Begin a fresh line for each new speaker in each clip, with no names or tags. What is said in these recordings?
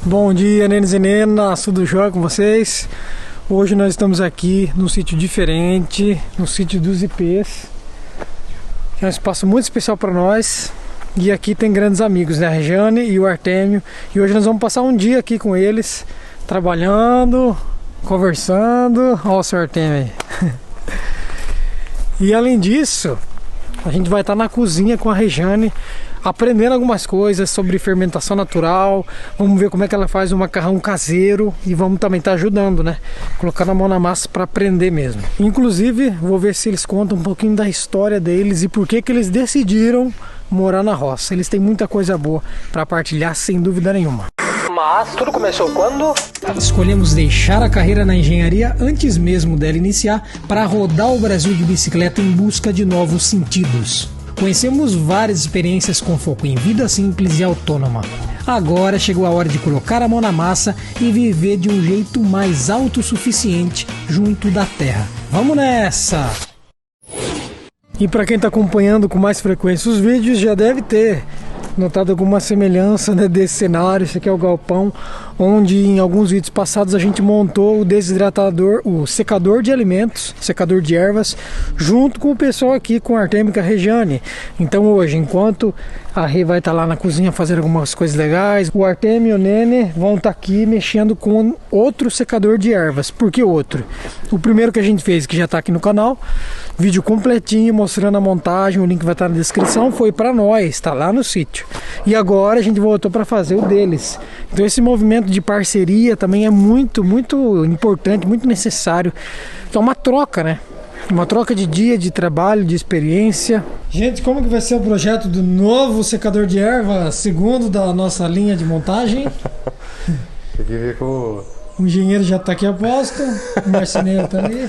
Bom dia, nenes e nenas, tudo jóia com vocês? Hoje nós estamos aqui num sítio diferente, no sítio dos ipês. É um espaço muito especial para nós. E aqui tem grandes amigos, né? A Rejane e o Artêmio. E hoje nós vamos passar um dia aqui com eles, trabalhando, conversando. Olha o seu Artêmio aí. E além disso, a gente vai estar na cozinha com a Rejane, aprendendo algumas coisas sobre fermentação natural. Vamos ver como é que ela faz o macarrão caseiro e vamos também estar ajudando, né? Colocando a mão na massa para aprender mesmo. Inclusive, vou ver se eles contam um pouquinho da história deles e por que que eles decidiram morar na roça. Eles têm muita coisa boa para partilhar, sem dúvida nenhuma. Mas tudo começou quando escolhemos deixar a carreira na engenharia antes mesmo dela iniciar para rodar o Brasil de bicicleta em busca de novos sentidos. Conhecemos várias experiências com foco em vida simples e autônoma. Agora chegou a hora de colocar a mão na massa e viver de um jeito mais autossuficiente junto da terra. Vamos nessa! E para quem está acompanhando com mais frequência os vídeos, já deve ter notado alguma semelhança, né, desse cenário. Esse aqui é o galpão onde em alguns vídeos passados a gente montou o desidratador, o secador de alimentos, secador de ervas, junto com o pessoal aqui, com a Artêmio e a Rejane. Então hoje, enquanto a Rê vai estar lá na cozinha fazendo algumas coisas legais, o Artêmio e o Nene vão estar aqui mexendo com outro secador de ervas. Por que outro? O primeiro que a gente fez, que já está aqui no canal, vídeo completinho mostrando a montagem, o link vai estar na descrição, foi para nós, está lá no sítio. E agora a gente voltou para fazer o deles. Então esse movimento de parceria também é muito importante, muito necessário. É uma troca, né? Uma troca de dia, de trabalho, de experiência. Gente, como que vai ser o projeto do novo secador de erva, segundo da nossa linha de montagem?
Tem que ver com
o engenheiro já está aqui a posto, o marceneiro está ali.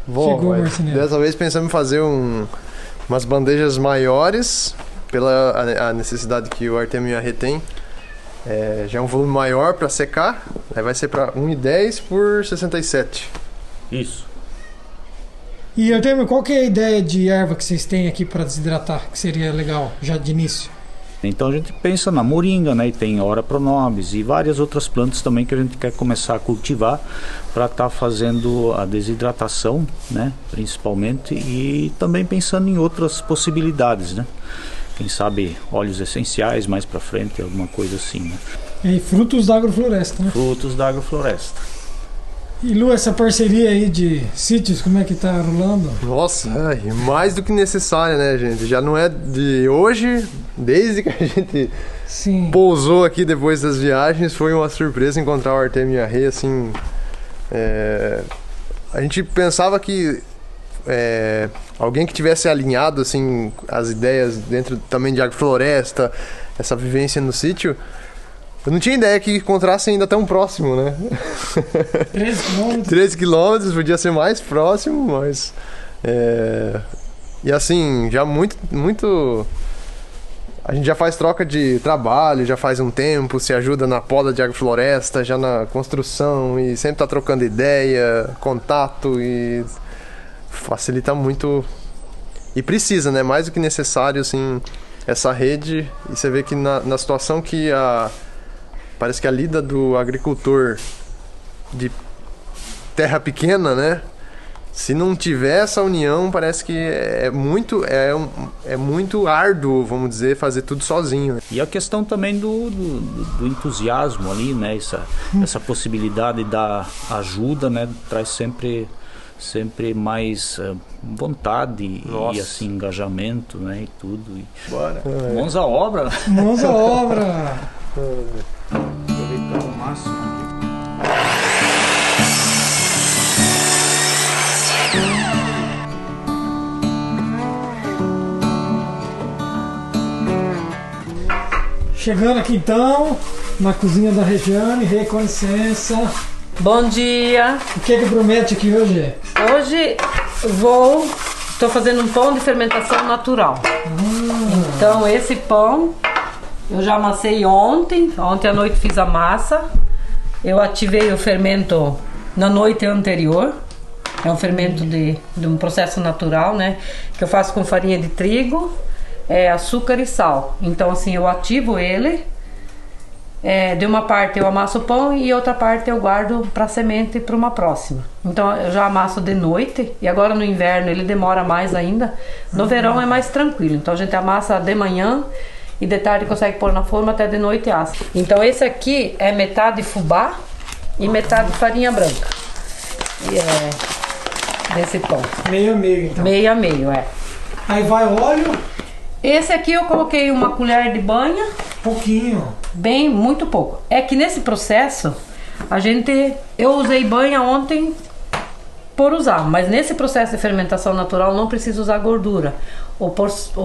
Bom,
chegou o marceneiro.
Dessa vez pensamos em fazer umas bandejas maiores, pela a necessidade que o Artêmio e a Rê tem. Já é um volume maior para secar, aí vai ser para 1,10 por 67.
Isso.
E Artêmio, qual que é a ideia de erva que vocês têm aqui para desidratar, que seria legal já de início?
Então a gente pensa na moringa, né? E tem Ora pronobis e várias outras plantas também que a gente quer começar a cultivar para estar fazendo a desidratação, né? Principalmente, e também pensando em outras possibilidades, né? Quem sabe óleos essenciais mais para frente, alguma coisa assim, né?
E frutos da agrofloresta, né?
Frutos da agrofloresta.
E Lu, essa parceria aí de sítios, como é que tá rolando?
Nossa, mais do que necessária, né, gente? Já não é de hoje, desde que a gente pousou aqui depois das viagens, foi uma surpresa encontrar o Artêmio e a Rê, assim. A gente pensava que alguém que tivesse alinhado, assim, as ideias dentro também de agrofloresta, essa vivência no sítio. Eu não tinha ideia que encontrasse ainda tão próximo, né?
13 quilômetros.
13 quilômetros, podia ser mais próximo, mas... E assim, já muito... A gente já faz troca de trabalho, já faz um tempo, se ajuda na poda de agrofloresta, já na construção, e sempre tá trocando ideia, contato, e facilita muito. E precisa, né? Mais do que necessário, assim, essa rede. E você vê que na situação que parece que a lida do agricultor de terra pequena, né? Se não tiver essa união, parece que é muito árduo, vamos dizer, fazer tudo sozinho.
E a questão também do entusiasmo ali, né? Essa possibilidade da ajuda, né? Traz sempre mais vontade. Nossa. E assim, engajamento, né? E tudo.
Bora.
Mãos à obra.
Mãos à obra.
Aproveitar o máximo aqui.
Chegando aqui então, na cozinha da Rejane. Rê, com licença.
Bom dia.
O que promete aqui hoje?
Hoje estou fazendo um pão de fermentação natural. Então esse pão eu já amassei ontem à noite fiz a massa. Eu ativei o fermento na noite anterior. É um fermento de um processo natural, né? Que eu faço com farinha de trigo, açúcar e sal. Então assim, eu ativo ele de uma parte eu amasso o pão e outra parte eu guardo para semente para uma próxima. Então eu já amasso de noite, e agora no inverno ele demora mais ainda. No verão é mais tranquilo, então a gente amassa de manhã e de tarde consegue pôr na forma, até de noite assa. Então esse aqui é metade fubá e metade farinha branca. E desse pão.
Meio a meio, então.
Meio a meio,
Aí vai óleo.
Esse aqui eu coloquei uma colher de banha.
Pouquinho.
Bem, muito pouco. É que nesse processo, eu usei banha ontem por usar, mas nesse processo de fermentação natural não precisa usar gordura. O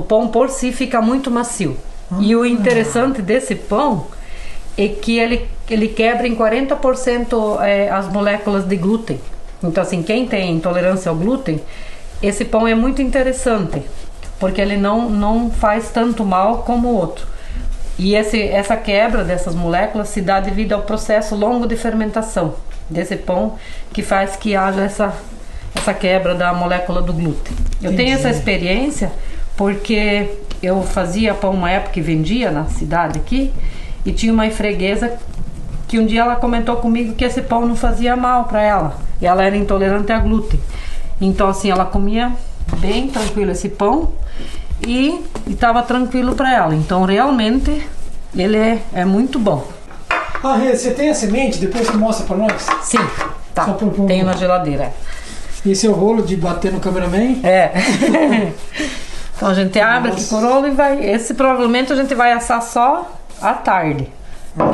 pão por si fica muito macio. E o interessante desse pão é que ele quebra em 40% as moléculas de glúten. Então assim, quem tem intolerância ao glúten, esse pão é muito interessante, porque ele não faz tanto mal como o outro. E essa quebra dessas moléculas se dá devido ao processo longo de fermentação desse pão, que faz que haja essa quebra da molécula do glúten. Eu tenho essa experiência porque eu fazia pão uma época e vendia na cidade aqui, e tinha uma freguesa que um dia ela comentou comigo que esse pão não fazia mal para ela, e ela era intolerante a glúten. Então assim, ela comia bem tranquilo esse pão e estava tranquilo para ela. Então realmente ele é muito bom.
Rê, você tem a semente? Depois você mostra para nós?
Sim, tá.
Só por
tenho na geladeira.
Esse é o rolo de bater no cameraman?
Então a gente abre aqui com o rolo e vai. Esse provavelmente a gente vai assar só à tarde.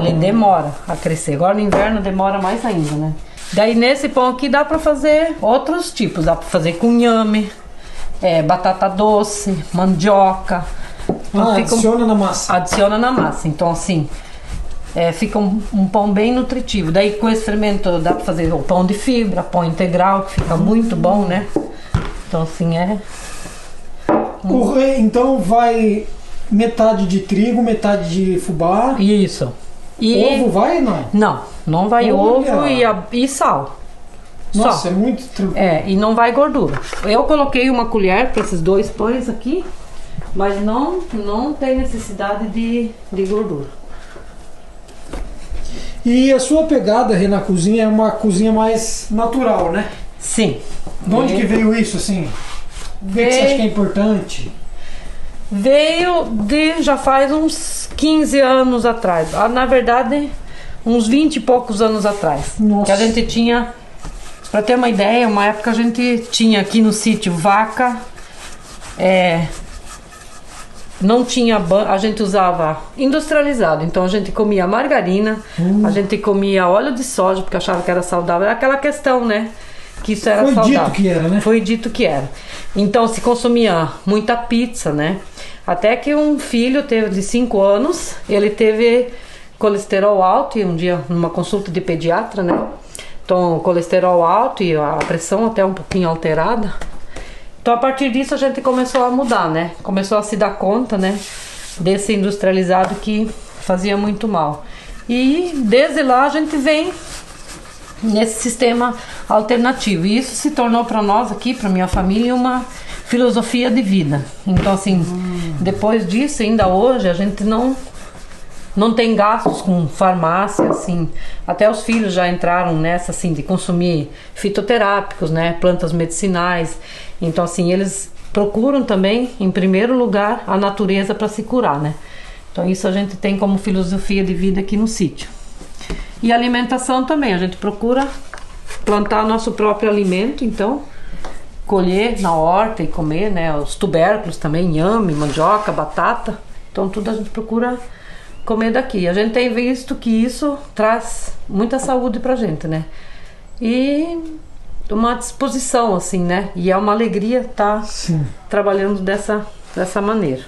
Ele demora a crescer. Agora no inverno demora mais ainda, né? Daí nesse pão aqui dá pra fazer outros tipos. Dá pra fazer com inhame, batata doce, mandioca. Então
adiciona na massa.
Adiciona na massa. Então assim, fica um pão bem nutritivo. Daí com esse fermento dá pra fazer o pão de fibra, pão integral, que fica muito bom, né? Então assim
Então vai metade de trigo, metade de fubá.
Isso. E
ovo vai, não?
Não vai ovo e sal.
Nossa,
só.
É muito tranquilo.
E não vai gordura. Eu coloquei uma colher para esses 2 pães aqui, mas não tem necessidade de gordura.
E a sua pegada, Rê, na cozinha é uma cozinha mais natural, né?
Sim.
De onde que veio isso, assim? O que você acha que é importante?
Veio já faz uns 15 anos atrás. Na verdade, uns 20 e poucos anos atrás.
Nossa.
Que a gente tinha, pra ter uma ideia, uma época a gente tinha aqui no sítio vaca, não tinha a gente usava industrializado, então a gente comia margarina, a gente comia óleo de soja porque achava que era saudável. Era aquela questão, né? Que isso era saudável.
Foi dito que era, né?
Foi dito que era. Então se consumia muita pizza, né? Até que um filho de 5 anos, ele teve colesterol alto, e um dia numa consulta de pediatra, né? Então colesterol alto e a pressão até um pouquinho alterada. Então a partir disso a gente começou a mudar, né? Começou a se dar conta, né? Desse industrializado que fazia muito mal. E desde lá a gente vem nesse sistema alternativo. E isso se tornou para nós aqui, para minha família, uma filosofia de vida. Então assim, depois disso, ainda hoje, a gente não tem gastos com farmácia, assim. Até os filhos já entraram nessa, assim, de consumir fitoterápicos, né? Plantas medicinais. Então assim, eles procuram também, em primeiro lugar, a natureza para se curar, né? Então isso a gente tem como filosofia de vida aqui no sítio. E alimentação também, a gente procura plantar nosso próprio alimento, então colher na horta e comer, né? Os tubérculos também, inhame, mandioca, batata. Então tudo a gente procura comer daqui. A gente tem visto que isso traz muita saúde pra gente, né? E uma disposição, assim, né? E é uma alegria estar trabalhando dessa maneira.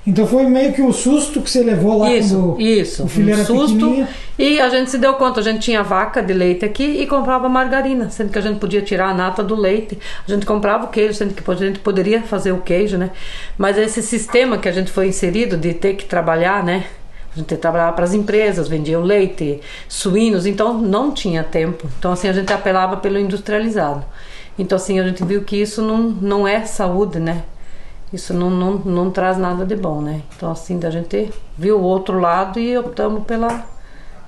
Então foi meio que o susto que você levou lá quando o filho era pequenininho.
E a gente se deu conta, a gente tinha vaca de leite aqui e comprava margarina, sendo que a gente podia tirar a nata do leite. A gente comprava o queijo, sendo que a gente poderia fazer o queijo, né? Mas esse sistema que a gente foi inserido de ter que trabalhar, né? A gente trabalhava para as empresas, vendia o leite, suínos, então não tinha tempo. Então assim, a gente apelava pelo industrializado. Então assim, a gente viu que isso não é saúde, né? Isso não traz nada de bom, né? Então assim, a gente viu o outro lado e optamos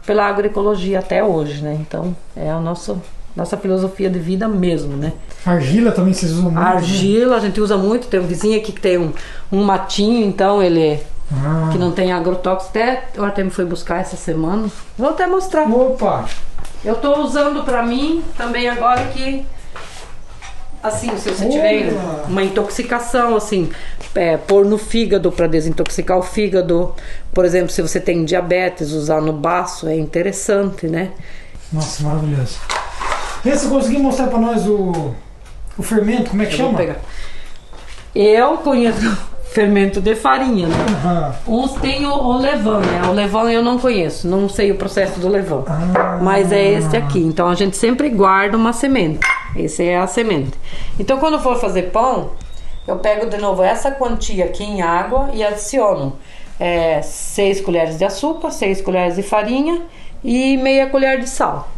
pela agroecologia até hoje, né? Então é a nossa filosofia de vida mesmo, né?
Argila também vocês usam muito?
Argila a gente usa muito, tem um vizinho aqui que tem um matinho, então ele que não tem agrotóxico, até o Artemio foi buscar essa semana, vou até mostrar.
Opa!
Eu tô usando pra mim também agora que, assim, se você tiver uma intoxicação, assim, pôr no fígado para desintoxicar o fígado, por exemplo, se você tem diabetes, usar no baço é interessante, né?
Nossa, maravilhoso. Você conseguiu mostrar pra nós o fermento, como é que chama?
Vou pegar. Eu conheço fermento de farinha, né? Uns tem o levain, né? O levain eu não conheço, não sei o processo do levain. Mas é este aqui. Então a gente sempre guarda uma semente. Essa é a semente. Então quando for fazer pão, eu pego de novo essa quantia aqui em água e adiciono 6 colheres de açúcar, 6 colheres de farinha e meia colher de sal.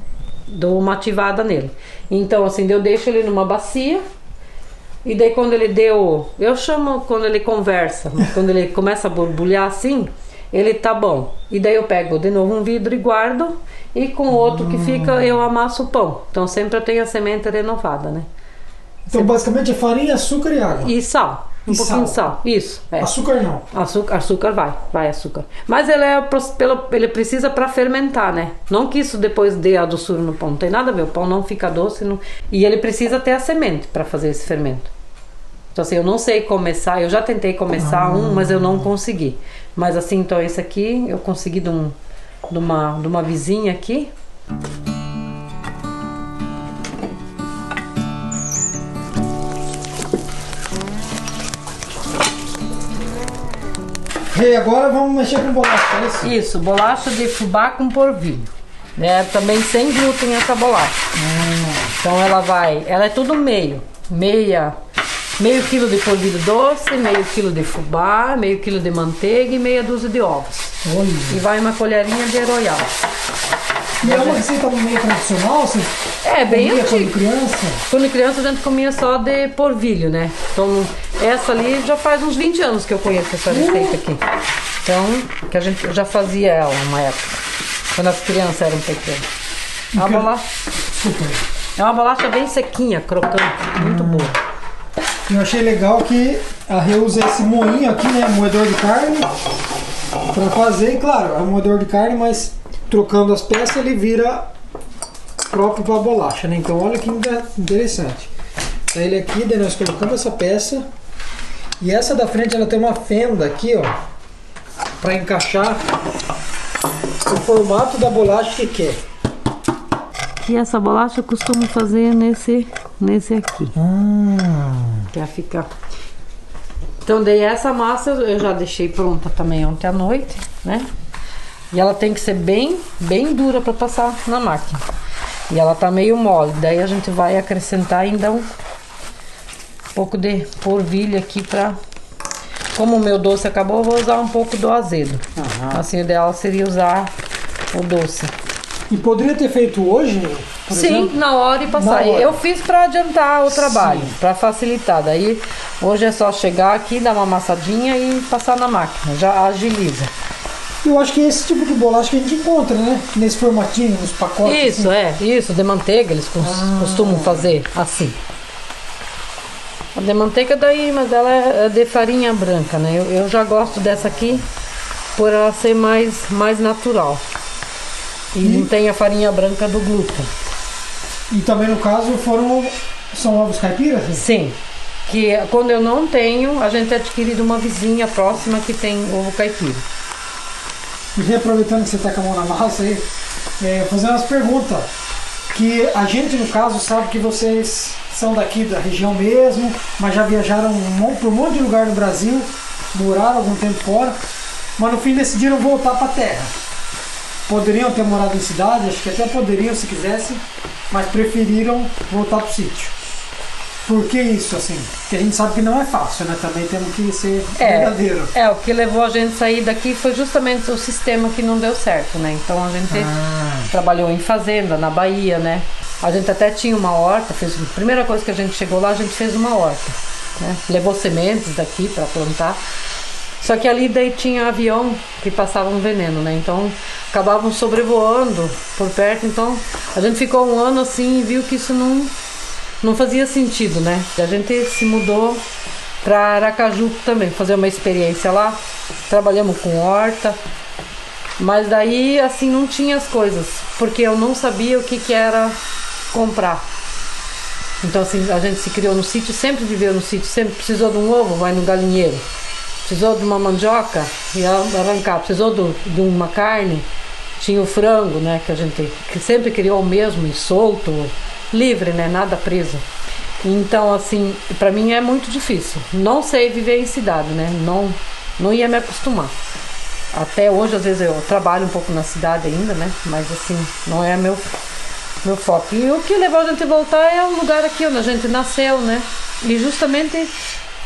Dou uma ativada nele. Então assim, eu deixo ele numa bacia. E daí quando ele eu chamo quando ele conversa, quando ele começa a borbulhar assim, ele tá bom. E daí eu pego de novo um vidro e guardo, e com o outro que fica eu amasso o pão. Então sempre eu tenho a semente renovada, né?
Então basicamente é farinha, açúcar e água.
E sal, pouquinho de sal, isso.
Açúcar não.
Açúcar vai açúcar. Mas ele precisa para fermentar, né? Não que isso depois dê a doçura no pão, não tem nada a ver, o pão não fica doce, e ele precisa ter a semente para fazer esse fermento. Então assim, eu não sei começar, eu já tentei começar mas eu não consegui. Mas assim, então esse aqui eu consegui de uma vizinha aqui.
E agora vamos mexer com bolacha, é isso?
Isso, bolacha de fubá com polvilho. Também sem glúten essa bolacha. Então ela é tudo meio quilo de polvilho doce, meio quilo de fubá, meio quilo de manteiga e meia dúzia de ovos.
Olha.
E vai uma colherinha de royal.
E é uma receita meio tradicional, assim?
É, bem antiga.
Quando criança?
Quando criança a gente comia só de polvilho, né? Então essa ali já faz uns 20 anos que eu conheço essa receita aqui. Então, que eu já fazia ela uma época, quando as crianças eram pequenas. É uma bolacha.
Super.
É uma bolacha bem sequinha, crocante, muito boa.
Eu achei legal que a Rê usa esse moinho aqui, né? Moedor de carne, para fazer, e claro, é um moedor de carne, mas trocando as peças ele vira próprio para a bolacha, né? Então olha que interessante. Aí ele aqui, daí nós colocamos essa peça, e essa da frente ela tem uma fenda aqui, ó, para encaixar o formato da bolacha que quer.
E essa bolacha eu costumo fazer nesse aqui. Pra ficar. Então daí essa massa eu já deixei pronta também ontem à noite, né? E ela tem que ser bem dura para passar na máquina. E ela tá meio mole. Daí a gente vai acrescentar ainda um pouco de polvilho aqui pra... Como o meu doce acabou, eu vou usar um pouco do azedo. Assim, o ideal seria usar o doce.
E poderia ter feito hoje?
Sim, exemplo? Na hora e passar. Eu fiz para adiantar o trabalho, para facilitar. Daí hoje é só chegar aqui, dar uma amassadinha e passar na máquina. Já agiliza.
Eu acho que é esse tipo de bolacha que a gente encontra, né? Nesse formatinho, nos pacotes.
Isso, assim. Isso, de manteiga eles costumam fazer assim. A de manteiga daí, mas ela é de farinha branca, né? Eu já gosto dessa aqui por ela ser mais natural. E não tem a farinha branca do glúten.
E também no caso são ovos caipiras?
Sim. Que quando eu não tenho, a gente adquire de uma vizinha próxima que tem ovo caipira.
E aproveitando que você está com a mão na massa aí, fazer umas perguntas. Que a gente, no caso, sabe que vocês são daqui da região mesmo, mas já viajaram por um monte de lugar no Brasil, moraram algum tempo fora, mas no fim decidiram voltar para a terra. Poderiam ter morado em cidade, acho que até poderiam se quisessem, mas preferiram voltar para o sítio. Por que isso, assim? Porque a gente sabe que não é fácil, né? Também temos que ser verdadeiro.
O que levou a gente a sair daqui foi justamente o sistema que não deu certo, né? Então a gente trabalhou em fazenda, na Bahia, né? A gente até tinha uma horta, a primeira coisa que a gente chegou lá, a gente fez uma horta, né? Levou sementes daqui para plantar. Só que ali daí tinha avião que passava um veneno, né? Então acabavam sobrevoando por perto. Então a gente ficou um ano assim e viu que isso não fazia sentido, né? A gente se mudou para Aracaju também, fazer uma experiência lá. Trabalhamos com horta. Mas daí assim não tinha as coisas, porque eu não sabia o que era comprar. Então assim, a gente se criou no sítio, sempre viveu no sítio, sempre precisou de um ovo, vai no galinheiro. Precisou de uma mandioca e arrancar, precisou de uma carne, tinha o frango, né, que a gente sempre criou o mesmo e solto, livre, né, nada preso. Então assim, para mim é muito difícil. Não sei viver em cidade, né? Não ia me acostumar. Até hoje, às vezes, eu trabalho um pouco na cidade ainda, né? Mas, assim, não é meu foco. E o que levou a gente a voltar é o lugar aqui onde a gente nasceu, né? E justamente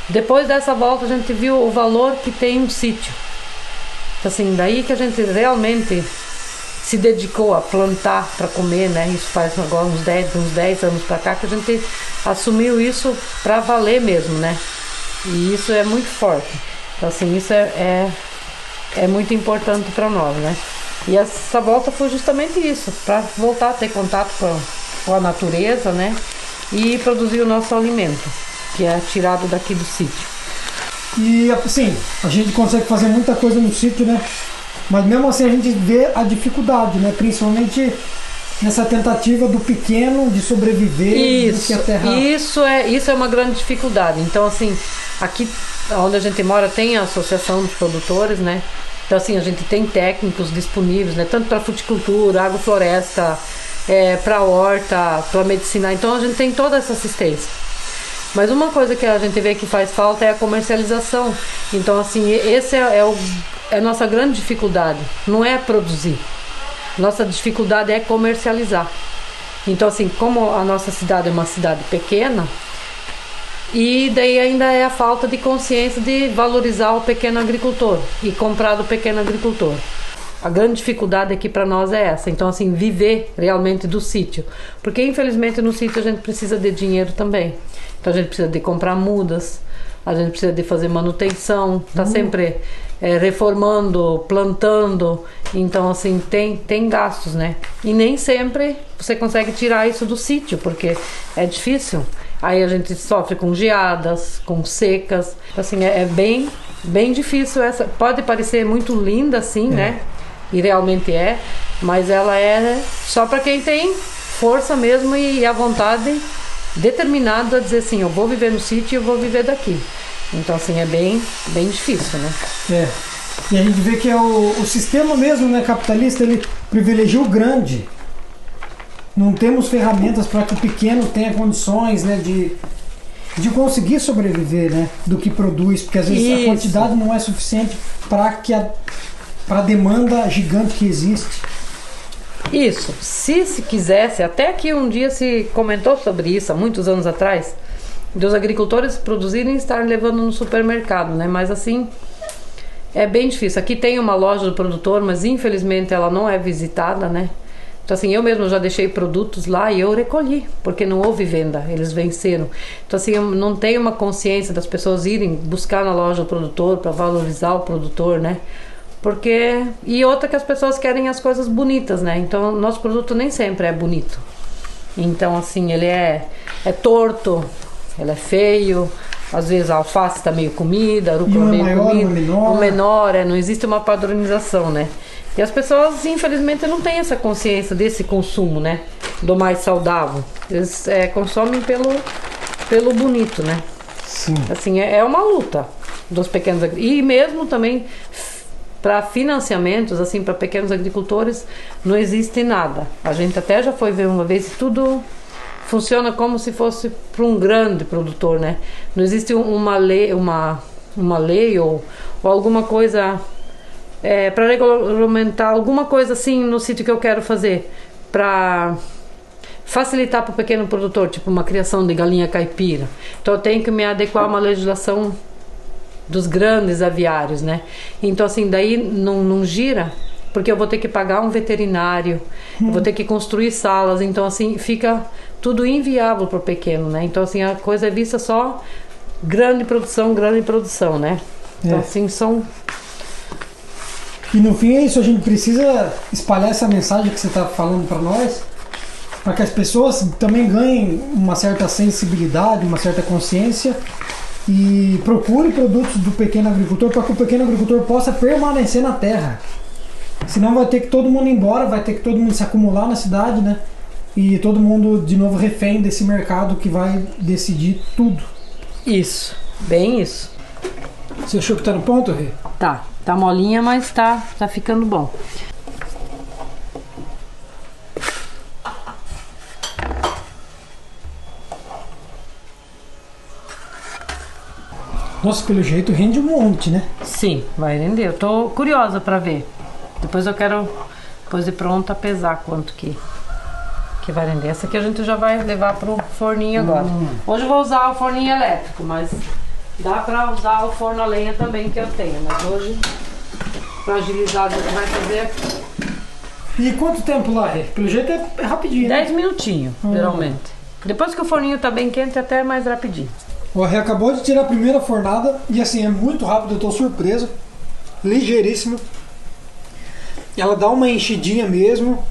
depois dessa volta a gente viu o valor que tem um sítio. Assim, daí que a gente realmente se dedicou a plantar para comer, né? Isso faz agora uns 10 anos para cá que a gente assumiu isso para valer mesmo, né? E isso é muito forte. Então, assim, isso é muito importante para nós, né? E essa volta foi justamente isso, para voltar a ter contato com a natureza, né? E produzir o nosso alimento, que é tirado daqui do sítio.
E assim, a gente consegue fazer muita coisa no sítio, né? Mas mesmo assim a gente vê a dificuldade, né? Principalmente nessa tentativa do pequeno de sobreviver.
Isso, isso é uma grande dificuldade. Então assim, aqui onde a gente mora tem a Associação dos Produtores, né? Então assim, a gente tem técnicos disponíveis, né? Tanto para fruticultura, agrofloresta, para horta, para medicina. Então a gente tem toda essa assistência. Mas uma coisa que a gente vê que faz falta é a comercialização. Então assim, esse é a nossa grande dificuldade. Não é produzir. Nossa dificuldade é comercializar. Então assim, como a nossa cidade é uma cidade pequena, e daí ainda é a falta de consciência de valorizar o pequeno agricultor e comprar do pequeno agricultor. A grande dificuldade aqui para nós é essa. Então assim, viver realmente do sítio. Porque infelizmente no sítio a gente precisa de dinheiro também. Então a gente precisa de comprar mudas, a gente precisa de fazer manutenção, tá sempre reformando, plantando. Então assim, tem gastos, né? E nem sempre você consegue tirar isso do sítio, porque é difícil. Aí a gente sofre com geadas, com secas. Assim, é bem difícil essa. Pode parecer muito linda assim, né? E realmente é, mas ela é só para quem tem força mesmo e a vontade determinada a dizer assim, eu vou viver no sítio e eu vou viver daqui. Então assim, é bem difícil, né?
E a gente vê que o sistema mesmo, né, capitalista, ele privilegia o grande. Não temos ferramentas para que o pequeno tenha condições, né, de conseguir sobreviver, né, do que produz, porque às vezes a quantidade não é suficiente para a demanda gigante que existe.
Isso, se quisesse, até que um dia se comentou sobre isso, há muitos anos atrás, dos agricultores produzirem e estar levando no supermercado, né, mas assim, é bem difícil. Aqui tem uma loja do produtor, mas infelizmente ela não é visitada, né. Então assim, eu mesmo já deixei produtos lá e eu recolhi, porque não houve venda, eles venceram. Então assim, eu não tenho uma consciência das pessoas irem buscar na loja do produtor para valorizar o produtor, né? Porque... E outra que as pessoas querem as coisas bonitas, né? Então nosso produto nem sempre é bonito. Então assim, ele é torto, ele é feio, às vezes a alface está meio comida, a rúcula meio comida. O menor, não existe uma padronização, né? E as pessoas, infelizmente, não têm essa consciência desse consumo, né? Do mais saudável. Eles consomem pelo bonito, né?
Sim.
Assim, é uma luta dos pequenos agricultores. E mesmo também para financiamentos, assim, para pequenos agricultores, não existe nada. A gente até já foi ver uma vez e tudo funciona como se fosse para um grande produtor, né? Não existe uma lei ou alguma coisa... para regulamentar alguma coisa assim no sítio que eu quero fazer para facilitar para o pequeno produtor, tipo uma criação de galinha caipira. Então eu tenho que me adequar a uma legislação dos grandes aviários, né? Então assim, daí não gira, porque eu vou ter que pagar um veterinário, eu vou ter que construir salas, então assim fica tudo inviável para o pequeno, né? Então assim, a coisa é vista só grande produção, né? Então assim são...
E no fim é isso, a gente precisa espalhar essa mensagem que você está falando para nós, para que as pessoas também ganhem uma certa sensibilidade, uma certa consciência e procure produtos do pequeno agricultor para que o pequeno agricultor possa permanecer na terra. Senão vai ter que todo mundo ir embora, vai ter que todo mundo se acumular na cidade, né? E todo mundo de novo refém desse mercado que vai decidir tudo.
Isso, bem isso.
Você achou que tá no ponto, Rê?
Tá molinha, mas tá ficando bom.
Nossa, pelo jeito rende um monte, né?
Sim, vai render. Eu tô curiosa pra ver. Depois eu quero, depois de pronta, pesar quanto que vai render. Essa aqui a gente já vai levar pro forninho agora. Hoje eu vou usar o forninho elétrico, mas dá pra usar o forno a lenha também que eu tenho. Mas hoje, pra agilizar, a gente vai fazer aqui.
E quanto tempo lá, Rê? Pelo jeito é rapidinho,
10
né?
minutinhos, geralmente. Depois que o forninho tá bem quente, até é mais rapidinho.
O Rê acabou de tirar a primeira fornada e assim, é muito rápido, eu tô surpreso. Ligeiríssimo. Ela dá uma enchidinha mesmo.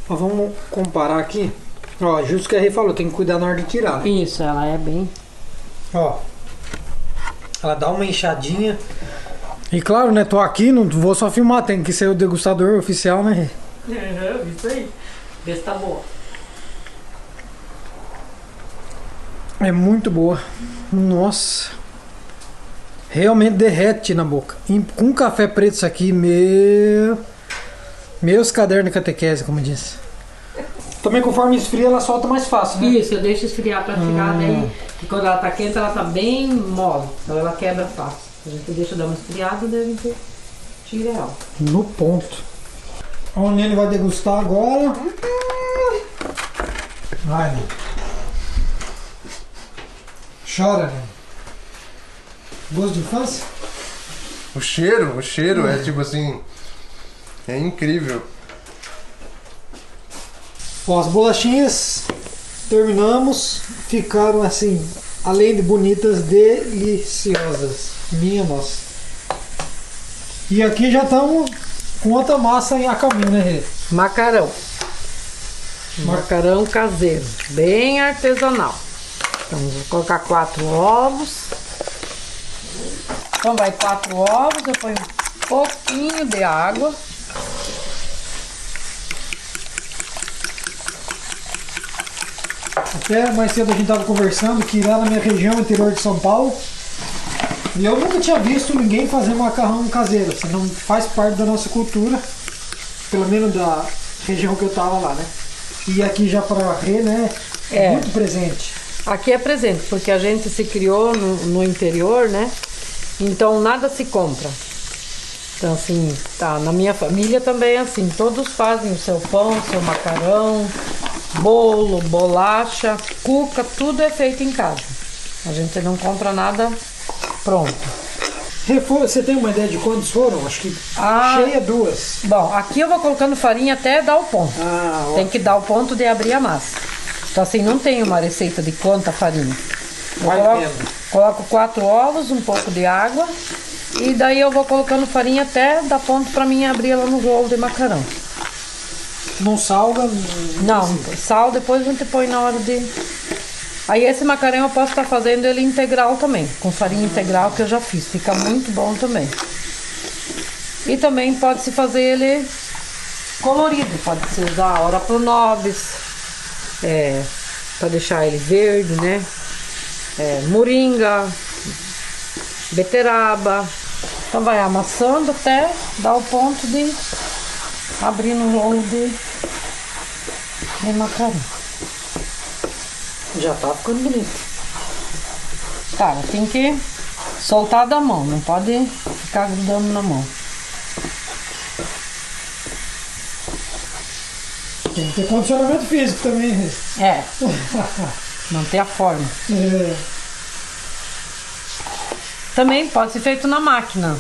Ó, vamos comparar aqui. Ó, justo o que a Rê falou, tem que cuidar na hora de tirar, né?
Isso, ela é bem...
Ó, ela dá uma inchadinha. E claro, né, tô aqui, não vou só filmar, tem que ser o degustador oficial, né, Rê?
Isso aí. Vê se tá boa.
É muito boa. Nossa. Realmente derrete na boca. Com café preto isso aqui, meus cadernos de catequese, como disse. Também conforme esfria, ela solta mais fácil, né?
Isso, eu deixo esfriar pra tirar daí. E quando ela tá quente, ela tá bem mole. Então ela quebra fácil. A gente deixa dar uma esfriada, daí a gente tira ela.
No ponto. O Nene vai degustar agora. Vai, Nene. Chora, Nene. Gosto de infância?
O cheiro é tipo assim... É incrível.
Ó, as bolachinhas terminamos, ficaram assim, além de bonitas, deliciosas. Minha nossa. E aqui já estamos com outra massa a caminho, né, Rê?
Macarrão. Macarrão caseiro, bem artesanal. Então vou colocar 4 ovos. Então vai 4 ovos, eu ponho um pouquinho de água.
Até mais cedo a gente estava conversando que lá na minha região, interior de São Paulo, e eu nunca tinha visto ninguém fazer macarrão caseiro, assim, não faz parte da nossa cultura, pelo menos da região que eu tava lá, né? E aqui já para Rê, né? É muito presente.
Aqui é presente, porque a gente se criou no interior, né? Então nada se compra. Então assim, tá, na minha família também é assim, todos fazem o seu pão, o seu macarrão, bolo, bolacha, cuca, tudo é feito em casa. A gente não compra nada pronto.
Você tem uma ideia de quantos foram? Acho que cheia 2.
Bom, aqui eu vou colocando farinha até dar o ponto. Tem que dar o ponto de abrir a massa. Então assim, não tem uma receita de quanta farinha. Coloco 4 ovos, um pouco de água e daí eu vou colocando farinha até dar ponto pra mim abrir ela no rolo de macarrão.
Não salga?
Não, sal depois a gente põe na hora de... Aí esse macarrão eu posso estar fazendo ele integral também, com farinha integral que eu já fiz, fica muito bom também. E também pode-se fazer ele colorido, pode-se usar ora pro nobis, para deixar ele verde, né? Moringa, beterraba. Então vai amassando até dar o ponto de abrir no rolo de macarrão.
Já tá ficando bonito.
Cara, tem que soltar da mão, não pode ficar grudando na mão.
Tem que ter condicionamento físico também.
Manter a forma. Também pode ser feito na máquina.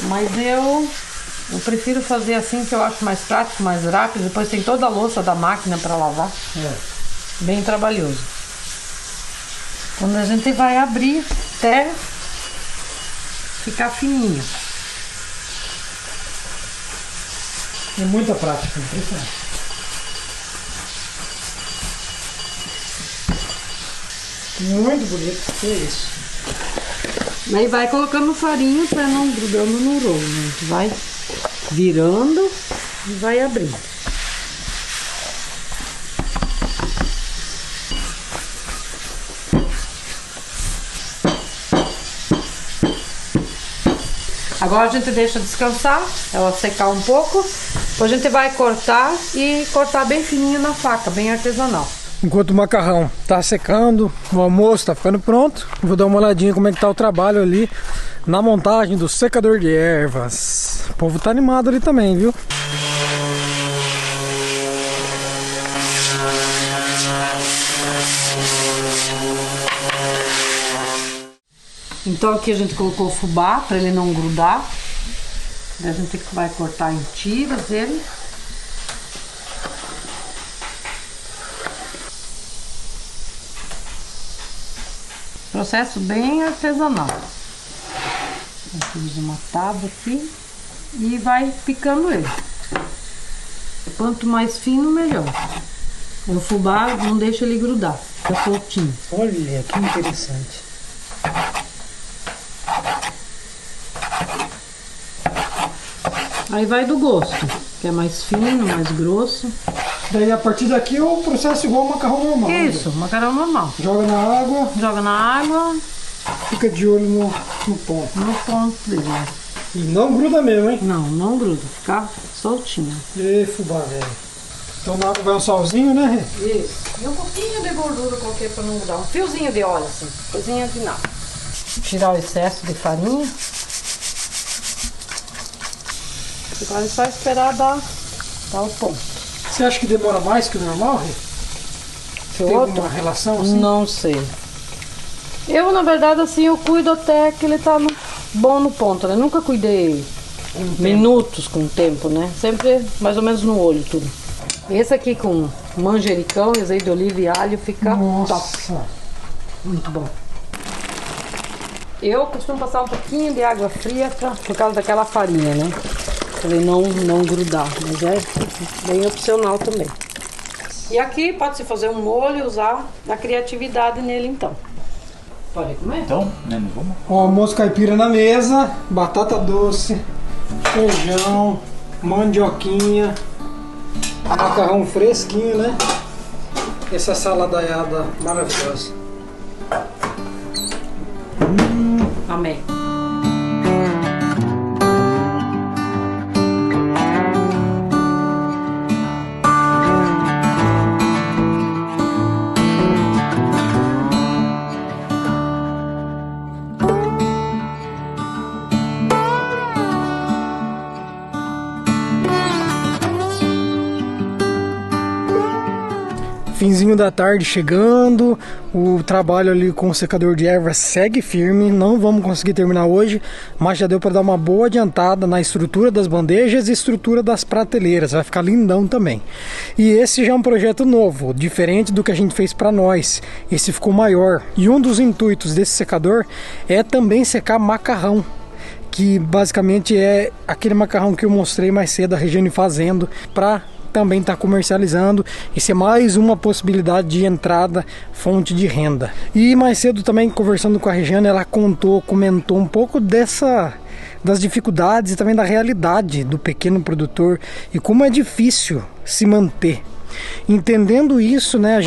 Mas eu prefiro fazer assim, que eu acho mais prático, mais rápido. Depois tem toda a louça da máquina para lavar. Bem trabalhoso. Quando a gente vai abrir até ficar fininha.
É muita prática, impressionante. Muito bonito, que é isso.
Aí vai colocando farinha para não grudando no rolo, né? Vai virando e vai abrindo. Agora a gente deixa descansar, ela secar um pouco. Depois a gente vai cortar e cortar bem fininho na faca, bem artesanal.
Enquanto o macarrão tá secando, o almoço tá ficando pronto, vou dar uma olhadinha como é que tá o trabalho ali na montagem do secador de ervas. O povo tá animado ali também, viu?
Então aqui a gente colocou o fubá para ele não grudar. Daí a gente vai cortar em tiras ele. Processo bem artesanal. Aqui usa uma tábua aqui e vai picando ele. Quanto mais fino, melhor. O fubá não deixa ele grudar, fica soltinho.
Olha que interessante.
Aí vai do gosto, que é mais fino, mais grosso.
Daí a partir daqui é o processo igual ao macarrão normal.
Isso, macarrão normal.
Joga na água,
Joga na água,
fica de olho no ponto.
no ponto dele.
E não gruda mesmo, hein?
Não gruda, fica soltinho.
E fubá, velho. Então na água vai um salzinho, né?
Isso. E um pouquinho de gordura eu coloquei pra não grudar. Um fiozinho de óleo assim, coisinha de nada. Tirar o excesso de farinha. Agora é só esperar dar o ponto.
Você acha que demora mais que o normal, Rê? Tem alguma relação assim?
Não sei. Eu, na verdade, assim, eu cuido até que ele tá bom no ponto, né? Nunca cuidei minutos com o tempo, né? Sempre mais ou menos no olho tudo. Esse aqui com manjericão, azeite de oliva e alho fica top. Muito bom. Eu costumo passar um pouquinho de água fria por causa daquela farinha, né? Pra ele não grudar, mas é bem opcional também. E aqui pode-se fazer um molho e usar a criatividade nele então. Pode comer?
Então, né, vamos.
Almoço caipira na mesa, batata doce, feijão, mandioquinha, macarrão fresquinho, né? Essa saladaiada maravilhosa.
Amém.
Finzinho da tarde chegando, o trabalho ali com o secador de ervas segue firme, não vamos conseguir terminar hoje, mas já deu para dar uma boa adiantada na estrutura das bandejas e estrutura das prateleiras, vai ficar lindão também. E esse já é um projeto novo, diferente do que a gente fez para nós, esse ficou maior. E um dos intuitos desse secador é também secar macarrão, que basicamente é aquele macarrão que eu mostrei mais cedo a Regiane fazendo para também está comercializando. Isso é mais uma possibilidade de entrada, fonte de renda. E mais cedo também conversando com a Regiane, ela comentou um pouco das dificuldades e também da realidade do pequeno produtor e como é difícil se manter. Entendendo isso, né,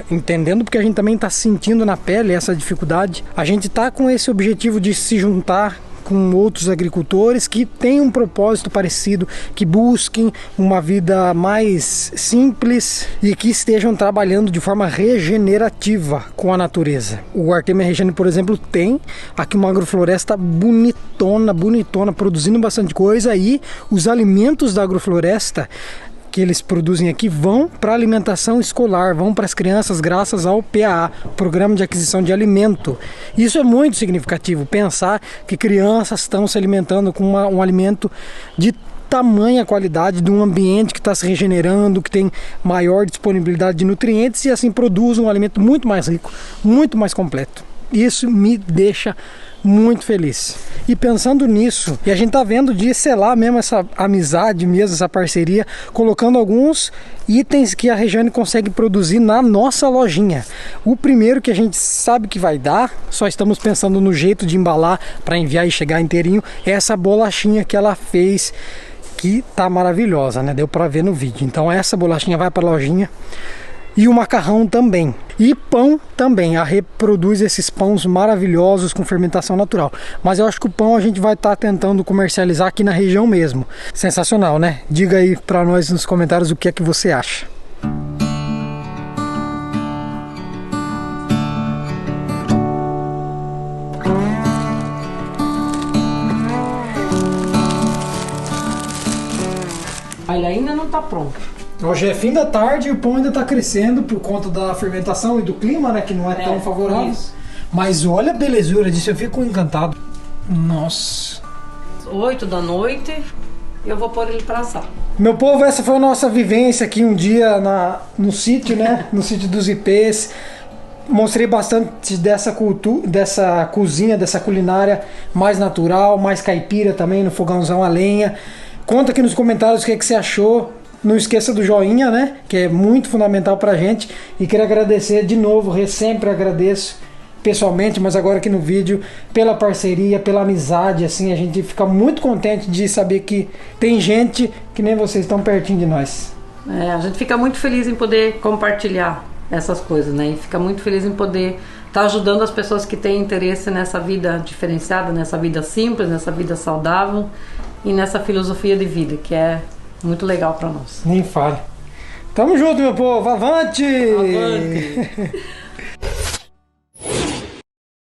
entendendo porque a gente também está sentindo na pele essa dificuldade, a gente está com esse objetivo de se juntar com outros agricultores que têm um propósito parecido, que busquem uma vida mais simples e que estejam trabalhando de forma regenerativa com a natureza. O Artemia Regiane, por exemplo, tem aqui uma agrofloresta bonitona, produzindo bastante coisa, e os alimentos da agrofloresta que eles produzem aqui vão para a alimentação escolar, vão para as crianças graças ao PAA, Programa de Aquisição de Alimento. Isso é muito significativo, pensar que crianças estão se alimentando com um alimento de tamanha qualidade, de um ambiente que está se regenerando, que tem maior disponibilidade de nutrientes e assim produz um alimento muito mais rico, muito mais completo. Isso me deixa muito feliz. E pensando nisso, e a gente tá vendo de selar mesmo essa amizade mesmo, essa parceria, colocando alguns itens que a Regiane consegue produzir na nossa lojinha. O primeiro que a gente sabe que vai dar, só estamos pensando no jeito de embalar para enviar e chegar inteirinho, é essa bolachinha que ela fez, que tá maravilhosa, né? Deu para ver no vídeo. Então essa bolachinha vai para a lojinha. E o macarrão também. E pão também. A reproduz esses pães maravilhosos com fermentação natural. Mas eu acho que o pão a gente vai estar tentando comercializar aqui na região mesmo. Sensacional, né? Diga aí para nós nos comentários o que é que você acha.
Ele ainda não tá pronto.
Hoje é fim da tarde e o pão ainda está crescendo por conta da fermentação e do clima, né? Que não é tão favorável.
Isso.
Mas olha a belezura disso, eu fico encantado. Nossa.
8 da noite, eu vou pôr ele para assar.
Meu povo, essa foi a nossa vivência aqui um dia no sítio, né? No sítio dos IPs. Mostrei bastante dessa cultura, dessa cozinha, dessa culinária mais natural, mais caipira também, no fogãozão a lenha. Conta aqui nos comentários o que você achou. Não esqueça do joinha, né? Que é muito fundamental pra gente. E quero agradecer de novo, sempre agradeço pessoalmente, mas agora aqui no vídeo, pela parceria, pela amizade, assim, a gente fica muito contente de saber que tem gente que nem vocês estão pertinho de nós.
A gente fica muito feliz em poder compartilhar essas coisas, né? E fica muito feliz em poder estar ajudando as pessoas que têm interesse nessa vida diferenciada, nessa vida simples, nessa vida saudável e nessa filosofia de vida, que é muito legal para nós.
Nem fale. Tamo junto, meu povo. Avante!
Avante!